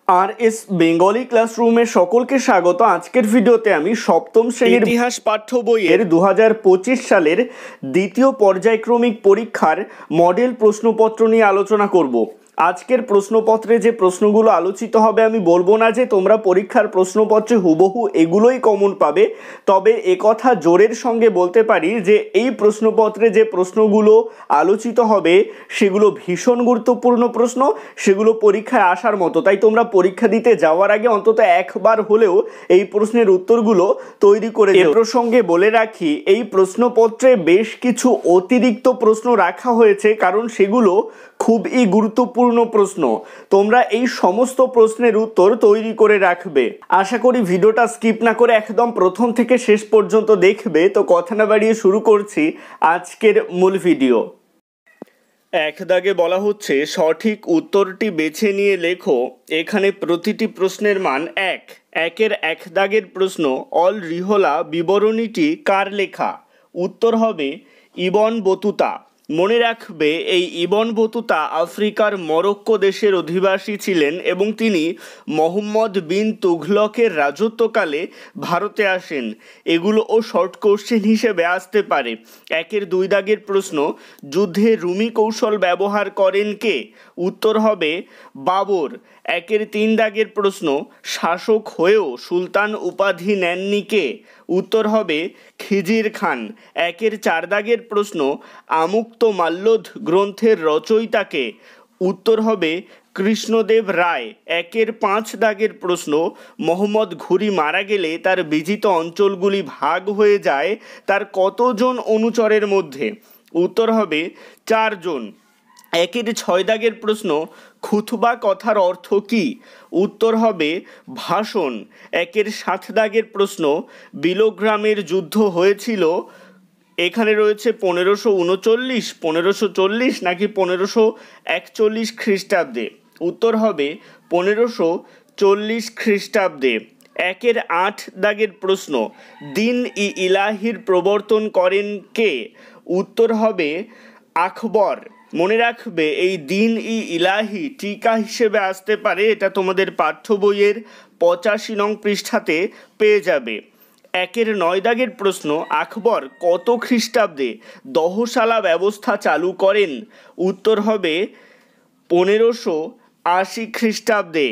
আর S Bengali ক্লাসরুমে সকলকে স্বাগত। আজকের ভিডিওতে আমি সপ্তম শ্রেণীর ইতিহাস পাঠ্য বইয়ের 2025 সালের দ্বিতীয় পর্যায়ক্রমিক পরীক্ষার মডেল প্রশ্নপত্র নিয়ে আলোচনা করব। আজকের প্রশ্নপত্রে যে প্রশ্নগুলো আলোচিত হবে আমি বলবো না যে তোমরা পরীক্ষার প্রশ্নপত্রে হুবহু এগুলোই কমন পাবে, তবে একথা জোরের সঙ্গে বলতে পারি যে এই প্রশ্নপত্রে যে প্রশ্নগুলো আলোচিত হবে সেগুলো ভীষণ গুরুত্বপূর্ণ প্রশ্ন, সেগুলো পরীক্ষায় আসার মতো। তাই তোমরা পরীক্ষা দিতে যাওয়ার আগে অন্তত একবার হলেও এই প্রশ্নের উত্তরগুলো তৈরি করে এ প্রসঙ্গে বলে রাখি, এই প্রশ্নপত্রে বেশ কিছু অতিরিক্ত প্রশ্ন রাখা হয়েছে, কারণ সেগুলো খুবই গুরুত্বপূর্ণ প্রশ্ন। তোমরা এই সমস্ত প্রশ্নের উত্তর তৈরি করে রাখবে। আশা করি ভিডিওটা স্কিপ না করে একদম প্রথম থেকে শেষ পর্যন্ত দেখবে। তো কথা না বাড়িয়ে শুরু করছি আজকের মূল ভিডিও। এক দাগে বলা হচ্ছে সঠিক উত্তরটি বেছে নিয়ে লেখো। এখানে প্রতিটি প্রশ্নের মান একের এক দাগের প্রশ্ন, অল রিহলা বিবরণীটি কার লেখা? উত্তর হবে ইবন বতুতা। মনে রাখবে এই ইবন বতুতা আফ্রিকার মরক্কো দেশের অধিবাসী ছিলেন এবং তিনি মোহাম্মদ বিন তুঘলকের রাজত্বকালে ভারতে আসেন। এগুলোও শর্ট কোশ্চেন হিসেবে আসতে পারে। একের দুই দাগের প্রশ্ন, যুদ্ধে রুমি কৌশল ব্যবহার করেন কে? উত্তর হবে বাবর। একের তিন দাগের প্রশ্ন, শাসক হয়েও সুলতান উপাধি নেননি কে? উত্তর হবে খিজির খান। একের চার দাগের প্রশ্ন, আমুক্ত মাল্যদ গ্রন্থের রচয়িতাকে? উত্তর হবে কৃষ্ণদেব রায়। একের পাঁচ দাগের প্রশ্ন, মোহাম্মদ ঘুরি মারা গেলে তার বিজিত অঞ্চলগুলি ভাগ হয়ে যায় তার কতজন অনুচরের মধ্যে? উত্তর হবে 4 জন। একের ছয় দাগের প্রশ্ন, খুতবা কথার অর্থ কি? উত্তর হবে ভাষণ। একের 7 দাগের প্রশ্ন, বিলোগ্রামের যুদ্ধ হয়েছিল, এখানে রয়েছে 1539, 1540 নাকি 1541 খ্রিস্টাব্দে? উত্তর হবে 1540 খ্রিস্টাব্দে। একের 8 দাগের প্রশ্ন, দিন ই ইলাহির প্রবর্তন করেন কে? উত্তর হবে আকবর। মনে রাখবে এই দিন ই ইলাহি টিকা হিসেবে আসতে পারে, এটা তোমাদের পাঠ্য বইয়ের 85 নং পৃষ্ঠাতে পেয়ে যাবে। একের 9 দাগের প্রশ্ন, আকবর কত খ্রিস্টাব্দে দহশালা ব্যবস্থা চালু করেন? উত্তর হবে 1580 খ্রিস্টাব্দে।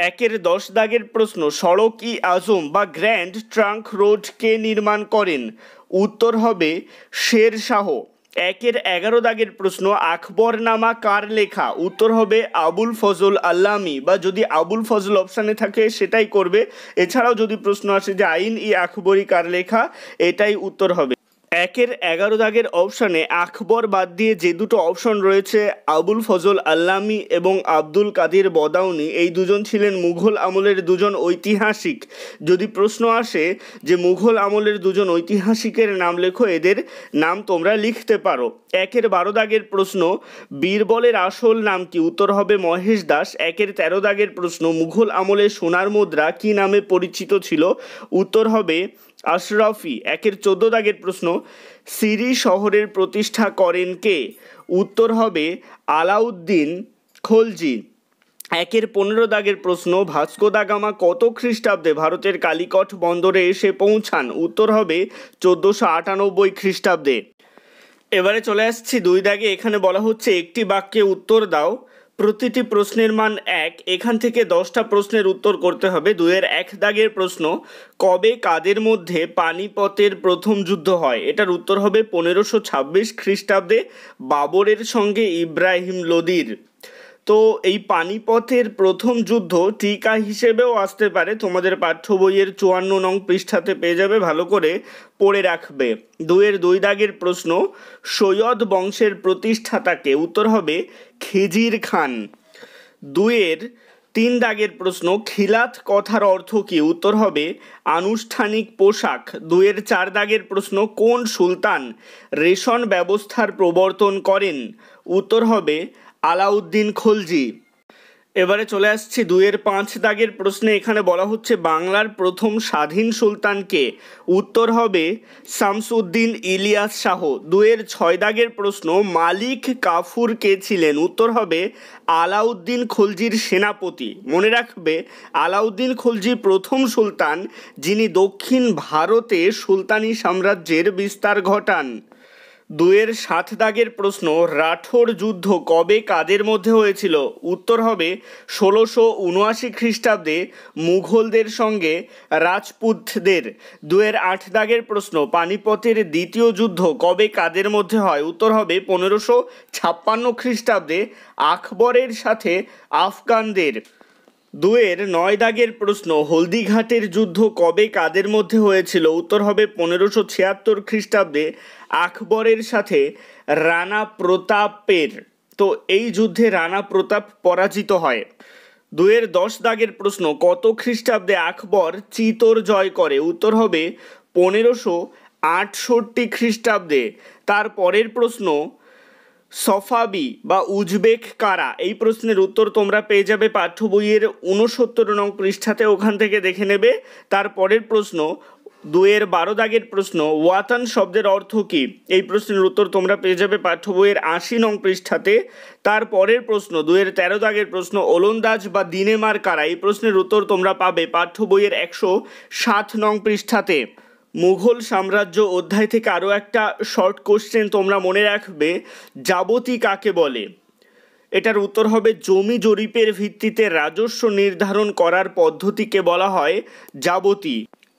একের 10 দাগের প্রশ্ন, সড়ক ই আজম বা গ্র্যান্ড ট্রাঙ্ক রোড কে নির্মাণ করেন? উত্তর হবে শের শাহ। একের 11 দাগের প্রশ্ন, আকবরনামা কার লেখা? উত্তর হবে আবুল ফজল আল্লামি, বা যদি আবুল ফজল অপশানে থাকে সেটাই করবে। এছাড়াও যদি প্রশ্ন আসে যে আইন ই আকবরী কার লেখা, এটাই উত্তর হবে। একের 11 দাগের অপশানে আকবর বাদ দিয়ে যে দুটো অপশন রয়েছে, আবুল ফজল আল্লামি এবং আব্দুল কাদির বদাউনি, এই দুজন ছিলেন মুঘল আমলের দুজন ঐতিহাসিক। যদি প্রশ্ন আসে যে মুঘল আমলের দুজন ঐতিহাসিকের নাম লেখো, এদের নাম তোমরা লিখতে পারো। একের 12 দাগের প্রশ্ন, বীরবলের আসল নাম কি? উত্তর হবে মহেশ দাস। একের 13 দাগের প্রশ্ন, মুঘল আমলের সোনার মুদ্রা কি নামে পরিচিত ছিল? উত্তর হবে আশরাফি। একের 14 দাগের প্রশ্ন, সিরি শহরের প্রতিষ্ঠা করেন কে? উত্তর হবে আলাউদ্দিন খলজি। একের 15 দাগের প্রশ্ন, ভাস্কো দা গামা কত খ্রিস্টাব্দে ভারতের কালিকট বন্দরে এসে পৌঁছান? উত্তর হবে 1498 খ্রিস্টাব্দে। এবারে চলে আসছি 2 দাগে। এখানে বলা হচ্ছে একটি বাক্যে উত্তর দাও, প্রতিটি প্রশ্নের মান 1। এখান থেকে 10টা প্রশ্নের উত্তর করতে হবে। 2-এর 1 দাগের প্রশ্ন, কবে কাদের মধ্যে পানিপথের প্রথম যুদ্ধ হয়? এটার উত্তর হবে 1526 খ্রিস্টাব্দে বাবরের সঙ্গে ইব্রাহিম লোদির। তো এই পানিপথের প্রথম যুদ্ধ টিকা হিসেবেও আসতে পারে, তোমাদের পাঠ্য বইয়ের 54 নং পৃষ্ঠাতে পেয়ে যাবে, ভালো করে পড়ে রাখবে। 2-এর 2 দাগের প্রশ্ন, সৈয়দ বংশের প্রতিষ্ঠাতাকে? উত্তর হবে খিজির খান। 2-এর 3 দাগের প্রশ্ন, খিলাত কথার অর্থ কি? উত্তর হবে আনুষ্ঠানিক পোশাক। 2-এর 4 দাগের প্রশ্ন, কোন সুলতান রেশন ব্যবস্থার প্রবর্তন করেন? উত্তর হবে আলাউদ্দিন খলজি। এবারে চলে আসছি 2-5 দাগের প্রশ্নে। এখানে বলা হচ্ছে বাংলার প্রথম স্বাধীন সুলতানকে। উত্তর হবে শামসুদ্দিন ইলিয়াস শাহ। 2-6 দাগের প্রশ্ন, মালিক কাফুর কে ছিলেন? উত্তর হবে আলাউদ্দিন খলজির সেনাপতি। মনে রাখবে, আলাউদ্দিন খলজি প্রথম সুলতান যিনি দক্ষিণ ভারতে সুলতানি সাম্রাজ্যের বিস্তার ঘটান। 2-7 দাগের প্রশ্ন, রাঠোর যুদ্ধ কবে কাদের মধ্যে হয়েছিল? উত্তর হবে 1679 খ্রিস্টাব্দে মুঘলদের সঙ্গে রাজপুতদের। 2-8 দাগের প্রশ্ন, পানিপথের দ্বিতীয় যুদ্ধ কবে কাদের মধ্যে হয়? উত্তর হবে 1556 খ্রিস্টাব্দে আকবরের সাথে আফগানদের। 2-9 দাগের প্রশ্ন, হলদিঘাটের যুদ্ধ কবে কাদের মধ্যে হয়েছিল? উত্তর হবে 1576 খ্রিস্টাব্দে আকবরের সাথে রানা প্রতাপের। তো এই যুদ্ধে রানা প্রতাপ পরাজিত হয়। 2-10 দাগের প্রশ্ন, কত খ্রিস্টাব্দে আকবর চিতোর জয় করে? উত্তর হবে 1568 খ্রিস্টাব্দে। তার পরের প্রশ্ন, সফাবি বা উজবেক কারা? এই প্রশ্নের উত্তর তোমরা পেয়ে যাবে পাঠ্য বইয়ের 69 নং পৃষ্ঠাতে, ওখান থেকে দেখে নেবে। তারপরের প্রশ্ন 2-12 দাগের প্রশ্ন, ওয়াতান শব্দের অর্থ কী? এই প্রশ্নের উত্তর তোমরা পেয়ে যাবে পাঠ্য বইয়ের 80 নং পৃষ্ঠাতে। তারপরের প্রশ্ন 2-13 দাগের প্রশ্ন, ওলন্দাজ বা দিনেমার কারা? এই প্রশ্নের উত্তর তোমরা পাবে পাঠ্য বইয়ের 107 নং পৃষ্ঠাতে। মুঘল সাম্রাজ্য অধ্যায় থেকে আরও একটা শর্ট কোশ্চেন তোমরা মনে রাখবে, যাবতী কাকে বলে? এটার উত্তর হবে জমি জরিপের ভিত্তিতে রাজস্ব নির্ধারণ করার পদ্ধতিকে বলা হয় যাবতী।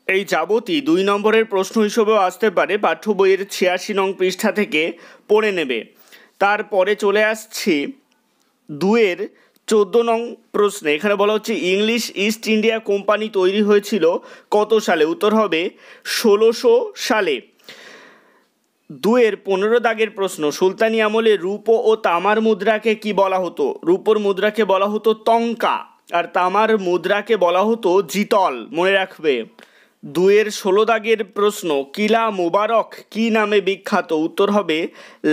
এই যাবতী 2 নম্বরের প্রশ্ন হিসেবেও আসতে পারে, পাঠ্য বইয়ের 86 নং পৃষ্ঠা থেকে পড়ে নেবে। তারপরে চলে আসছি 2-14 নং প্রশ্নে। এখানে বলা হচ্ছে ইংলিশ ইস্ট ইন্ডিয়া কোম্পানি তৈরি হয়েছিল কত সালে? উত্তর হবে 1600 সালে। 2-15 দাগের প্রশ্ন, সুলতানি আমলে রূপো ও তামার মুদ্রাকে কি বলা হতো? রূপোর মুদ্রাকে বলা হতো তঙ্কা, আর তামার মুদ্রাকে বলা হতো জিতল। মনে রাখবে। 2-16 দাগের প্রশ্ন, কিলা মুবারক কি নামে বিখ্যাত? উত্তর হবে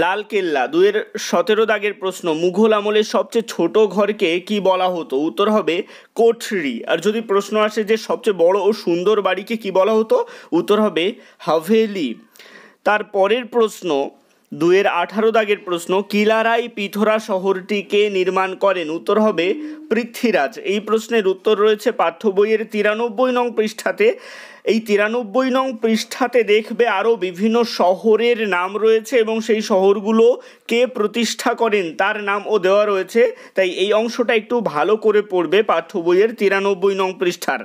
লালকেল্লা। 2-17 দাগের প্রশ্ন, মুঘল আমলের সবচেয়ে ছোট ঘরকে কি বলা হতো? উত্তর হবে কোঠরি। আর যদি প্রশ্ন আসে যে সবচেয়ে বড় ও সুন্দর বাড়িকে কি বলা হতো? উত্তর হবে হাভেলি। তার পরের প্রশ্ন 2-18 দাগের প্রশ্ন, কিলারাই পিথোরা শহরটিকে নির্মাণ করেন? উত্তর হবে পৃথ্বীরাজ। এই প্রশ্নের উত্তর রয়েছে পাঠ্য বইয়ের 93 নং পৃষ্ঠাতে। এই 93 নং পৃষ্ঠাতে দেখবে আরও বিভিন্ন শহরের নাম রয়েছে এবং সেই শহরগুলো কে প্রতিষ্ঠা করেন তার নামও দেওয়া রয়েছে। তাই এই অংশটা একটু ভালো করে পড়বে পাঠ্য বইয়ের 93 নং পৃষ্ঠার।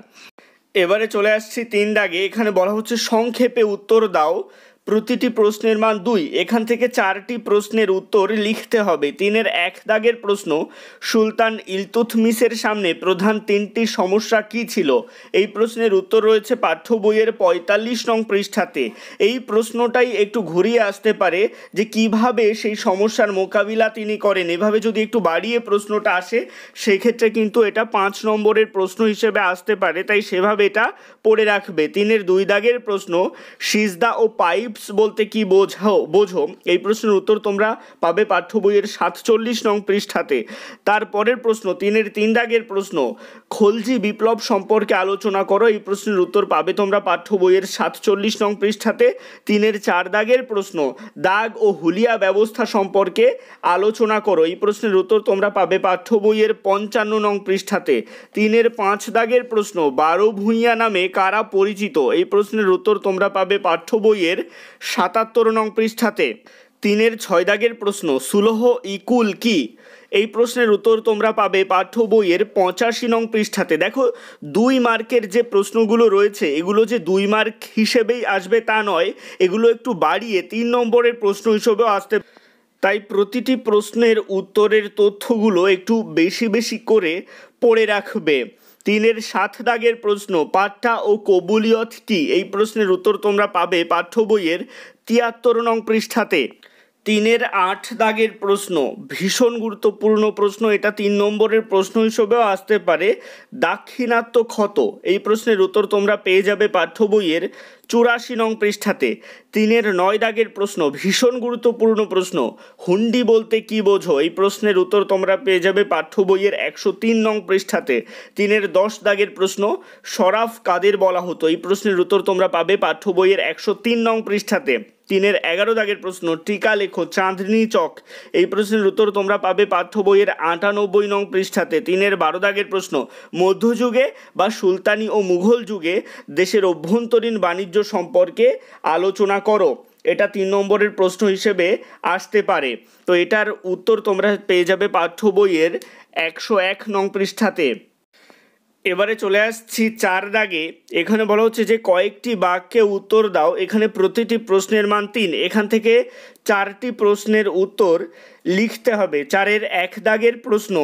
এবারে চলে আসছি 3 দাগে। এখানে বলা হচ্ছে সংক্ষেপে উত্তর দাও, প্রতিটি প্রশ্নের মান 2। এখান থেকে 4টি প্রশ্নের উত্তর লিখতে হবে। 3-1 দাগের প্রশ্ন, সুলতান ইলতুৎমিশের সামনে প্রধান 3টি সমস্যা কি ছিল? এই প্রশ্নের উত্তর রয়েছে পাঠ্য বইয়ের 45 নং পৃষ্ঠাতে। এই প্রশ্নটাই একটু ঘুরিয়ে আসতে পারে যে কিভাবে সেই সমস্যার মোকাবিলা তিনি করেন। এভাবে যদি একটু বাড়িয়ে প্রশ্নটা আসে সেক্ষেত্রে কিন্তু এটা 5 নম্বরের প্রশ্ন হিসেবে আসতে পারে, তাই সেভাবে এটা পড়ে রাখবে। 3-2 দাগের প্রশ্ন, সিজদা ও পাইপস বলতে কি বোঝো? এই প্রশ্নের উত্তর তোমরা পাবে পাঠ্য বইয়ের 47 নং পৃষ্ঠাতে। তারপরের প্রশ্ন 3-3 দাগের প্রশ্ন, খলজি বিপ্লব সম্পর্কে আলোচনা করো। এই প্রশ্নের উত্তর পাবে তোমরা পাঠ্য বইয়ের 47 নং পৃষ্ঠাতে। 3-4 দাগের প্রশ্ন, দাগ ও হুলিয়া ব্যবস্থা সম্পর্কে আলোচনা করো। এই প্রশ্নের উত্তর তোমরা পাবে পাঠ্য বইয়ের 55 নং পৃষ্ঠাতে। 3-5 দাগের প্রশ্ন, 12 ভূঁইয়া নামে কারা পরিচিত? এই প্রশ্নের উত্তর তোমরা পাবে পাঠ্য বইয়ের 77 নং পৃষ্ঠাতে। 3-6 দাগের প্রশ্ন, সুলহ ইকুল কি? এই প্রশ্নের উত্তর তোমরা পাবে পাঠ্য বইয়ের 85 নং পৃষ্ঠাতে। দেখো 2 মার্কের যে প্রশ্নগুলো রয়েছে এগুলো যে 2 মার্ক হিসেবেই আসবে তা নয়, এগুলো একটু বাড়িয়ে 3 নম্বরের প্রশ্ন হিসেবেও আসতে, তাই প্রতিটি প্রশ্নের উত্তরের তথ্যগুলো একটু বেশি বেশি করে পড়ে রাখবে। 3-7 দাগের প্রশ্ন, পাট্টা ও কবুলিয়ত কি? এই প্রশ্নের উত্তর তোমরা পাবে পাঠ্য বইয়ের 73 নং পৃষ্ঠাতে। 3-8 দাগের প্রশ্ন ভীষণ গুরুত্বপূর্ণ প্রশ্ন, এটা 3 নম্বরের প্রশ্ন হিসেবেও আসতে পারে। দাক্ষিণাত্য ক্ষত, এই প্রশ্নের উত্তর তোমরা পেয়ে যাবে পাঠ্য বইয়ের 84 নং পৃষ্ঠাতে 3-এর 9 দাগের প্রশ্ন, ভীষণ গুরুত্বপূর্ণ প্রশ্ন, হুন্ডি বলতে কি বোঝো? এই প্রশ্নের উত্তর তোমরা পেয়ে যাবে পাঠ্য বইয়ের 103 নং পৃষ্ঠাতে। 3-এর 10 দাগের প্রশ্ন, শরাফ কাদের বলা হতো? এই প্রশ্নের উত্তর তোমরা পাবে পাঠ্য বইয়ের 103 নং পৃষ্ঠাতে। 3-এর 11 দাগের প্রশ্ন, টিকা লেখো চাঁদনি চক। এই প্রশ্নের উত্তর তোমরা পাবে পাঠ্য বইয়ের 98 নং পৃষ্ঠাতে। 3-এর 12 দাগের প্রশ্ন, মধ্যযুগে বা সুলতানি ও মুঘল যুগে দেশের অভ্যন্তরীণ বাণিজ্য সম্পর্কে আলোচনা করো। এটা 3 নম্বরের প্রশ্ন হিসেবে আসতে পারে। তো এটার উত্তর তোমরা পেয়ে যাবে পাঠ্য বইয়ের 101 নং পৃষ্ঠাতে। এবারে চলে আসছি 4 দাগে। এখানে বলা হচ্ছে যে কয়েকটি বাক্যে উত্তর দাও। এখানে প্রতিটি প্রশ্নের মান 3। এখান থেকে 4টি প্রশ্নের উত্তর লিখতে হবে। 4-এর 1 দাগের প্রশ্ন,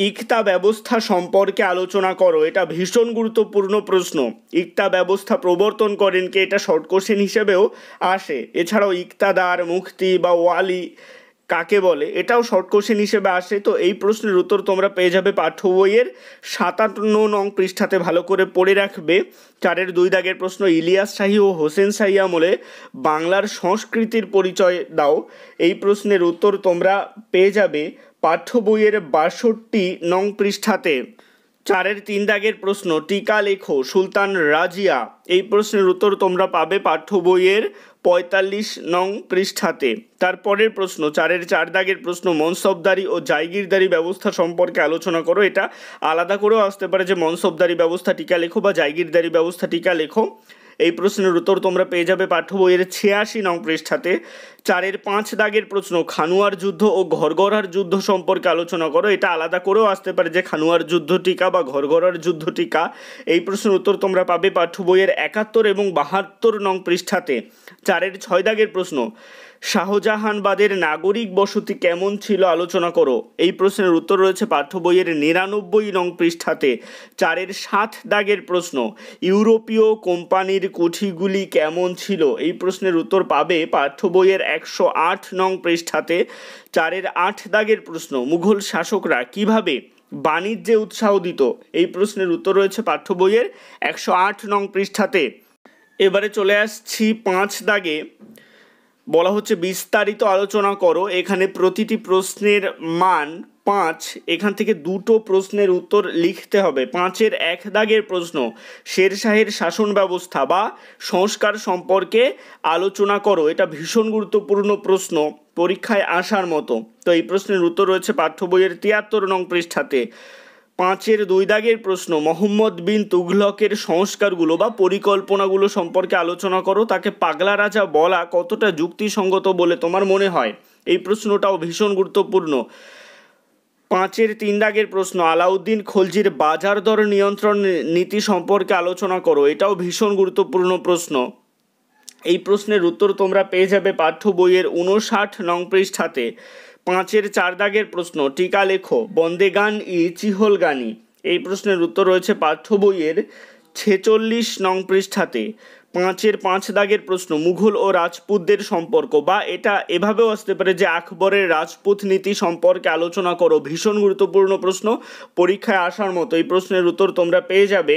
ইকতা ব্যবস্থা সম্পর্কে আলোচনা করো। এটা ভীষণ গুরুত্বপূর্ণ প্রশ্ন। ইকতা ব্যবস্থা প্রবর্তন করেন কে? এটা শর্ট কোশ্চেন হিসেবেও আসে। এছাড়াও ইকতাদার, মুফতি বা ওয়ালি কাকে বলে? এটাও শর্ট কোশ্চেন হিসেবে আসে। তো এই প্রশ্নের উত্তর তোমরা পেয়ে যাবে পাঠ্য বইয়ের 57 নং পৃষ্ঠাতে। ভালো করে পড়ে রাখবে। 4-এর 2 দাগের প্রশ্ন, ইলিয়াস শাহী ও হোসেন শাহী আমলে বাংলার সংস্কৃতির পরিচয় দাও। এই প্রশ্নের উত্তর তোমরা পেয়ে যাবে পাঠ্য বইয়ের 62 নং পৃষ্ঠাতে। 4-এর 3 দাগের প্রশ্ন, টিকা লেখো সুলতান রাজিয়া। এই প্রশ্নের উত্তর তোমরা পাবে পাঠ্য বইয়ের 45 নং পৃষ্ঠাতে। তারপরের প্রশ্ন, 4-এর 4 দাগের প্রশ্ন, মনসবদারি ও জায়গিরদারি ব্যবস্থা সম্পর্কে আলোচনা করো। এটা আলাদা করেও আসতে পারে যে মনসবদারি ব্যবস্থা টিকা লেখো বা জায়গিরদারি ব্যবস্থা টিকা লেখো। এই প্রশ্নের উত্তর তোমরা পেয়ে যাবে পাঠ্য বইয়ের 86 নং পৃষ্ঠাতে। 4-এর 5 দাগের প্রশ্ন, খানুয়ার যুদ্ধ ও ঘরগড়ার যুদ্ধ সম্পর্কে আলোচনা করো। এটা আলাদা করেও আসতে পারে যে খানুয়ার যুদ্ধ টিকা বা ঘরগড়ার যুদ্ধ টিকা। এই প্রশ্নের উত্তর তোমরা পাবে পাঠ্য বইয়ের 71 এবং 72 নং পৃষ্ঠাতে। 4-এর 6 দাগের প্রশ্ন, শাহজাহানবাদের নাগরিক বসতি কেমন ছিল আলোচনা করো। এই প্রশ্নের উত্তর রয়েছে পাঠ্য বইয়ের 99 নং পৃষ্ঠাতে। 4-এর 7 দাগের প্রশ্ন, ইউরোপীয় কোম্পানির কুঠিগুলি কেমন ছিল। এই প্রশ্নের উত্তর পাবে পাঠ্য বইয়ের 108 নং পৃষ্ঠাতে। 4-এর 8 দাগের প্রশ্ন, মুঘল শাসকরা কিভাবে বাণিজ্যে উৎসাহ দিত। এই প্রশ্নের উত্তর রয়েছে পাঠ্য বইয়ের 108 নং পৃষ্ঠাতে। এবারে চলে আসছি 5 দাগে। বলা হচ্ছে বিস্তারিত আলোচনা করো। এখানে প্রতিটি প্রশ্নের মান 5। এখান থেকে 2টো প্রশ্নের উত্তর লিখতে হবে। 5-এর 1 দাগের প্রশ্ন, শেরশাহের শাসন ব্যবস্থা বা সংস্কার সম্পর্কে আলোচনা করো। এটা ভীষণ গুরুত্বপূর্ণ প্রশ্ন, পরীক্ষায় আসার মতো। তো এই প্রশ্নের উত্তর রয়েছে পাঠ্য বইয়ের 73 নং পৃষ্ঠাতে। 5-এর 2 দাগের প্রশ্ন, মোহাম্মদ বিন তুঘলকের সংস্কারগুলো বা পরিকল্পনাগুলো সম্পর্কে আলোচনা করো। তাকে পাগলা রাজা বলা কতটা যুক্তিসঙ্গত বলে তোমার মনে হয়। এই প্রশ্নটাও ভীষণ গুরুত্বপূর্ণ। 5-এর 3 দাগের প্রশ্ন, আলাউদ্দিন খলজির বাজার দর নিয়ন্ত্রণ নীতি সম্পর্কে আলোচনা করো। এটাও ভীষণ গুরুত্বপূর্ণ প্রশ্ন। এই প্রশ্নের উত্তর তোমরা পেয়ে যাবে পাঠ্য বইয়ের 59 নং পৃষ্ঠাতে। 5-এর 4 দাগের প্রশ্ন, টিকা লেখো বন্দেগান ই চিহলগানি। এই প্রশ্নের উত্তর রয়েছে পাঠ্য বইয়ের 46 নং পৃষ্ঠাতে। 5-এর 5 দাগের প্রশ্ন, মুঘল ও রাজপুতদের সম্পর্ক বা এটা এভাবেও আসতে পারে যে আকবরের রাজপুত নীতি সম্পর্কে আলোচনা করো। ভীষণ গুরুত্বপূর্ণ প্রশ্ন, পরীক্ষায় আসার মতো। এই প্রশ্নের উত্তর তোমরা পেয়ে যাবে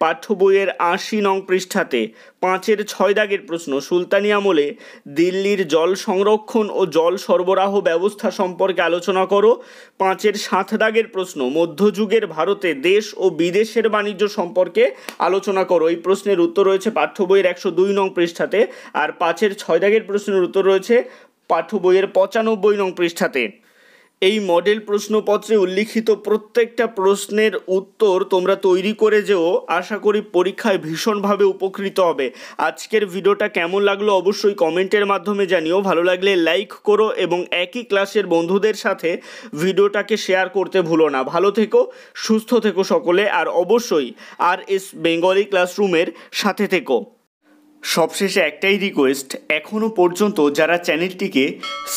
পাঠ্য বইয়ের 80 নং পৃষ্ঠাতে। 5-এর 6 দাগের প্রশ্ন, সুলতানি আমলে দিল্লির জল সংরক্ষণ ও জল সরবরাহ ব্যবস্থা সম্পর্কে আলোচনা করো। 5-এর 7 দাগের প্রশ্ন, মধ্যযুগের ভারতে দেশ ও বিদেশের বাণিজ্য সম্পর্কে আলোচনা করো। এই প্রশ্নের উত্তর রয়েছে পাঠ্য বইয়ের 102 নং পৃষ্ঠাতে। আর 5-এর 6 দাগের প্রশ্নের উত্তর রয়েছে পাঠ্য বইয়ের 95 নং পৃষ্ঠাতে। এই মডেল প্রশ্নপত্রে উল্লিখিত প্রত্যেকটা প্রশ্নের উত্তর তোমরা তৈরি করে যেও। আশা করি পরীক্ষায় ভীষণভাবে উপকৃত হবে। আজকের ভিডিওটা কেমন লাগলো অবশ্যই কমেন্টের মাধ্যমে জানিও। ভালো লাগলে লাইক করো এবং একই ক্লাসের বন্ধুদের সাথে ভিডিওটাকে শেয়ার করতে ভুলো না। ভালো থেকো, সুস্থ থেকো সকলে, আর অবশ্যই RS বেঙ্গলি ক্লাসরুমের সাথে থেকো। সবশেষে একটাই রিকোয়েস্ট, এখনও পর্যন্ত যারা চ্যানেলটিকে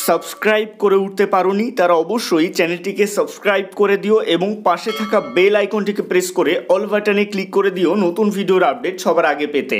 সাবস্ক্রাইব করে উঠতে পারোনি তারা অবশ্যই চ্যানেলটিকে সাবস্ক্রাইব করে দিও এবং পাশে থাকা বেল আইকনটিকে প্রেস করে অল বাটনে ক্লিক করে দিও নতুন ভিডিওর আপডেট সবার আগে পেতে।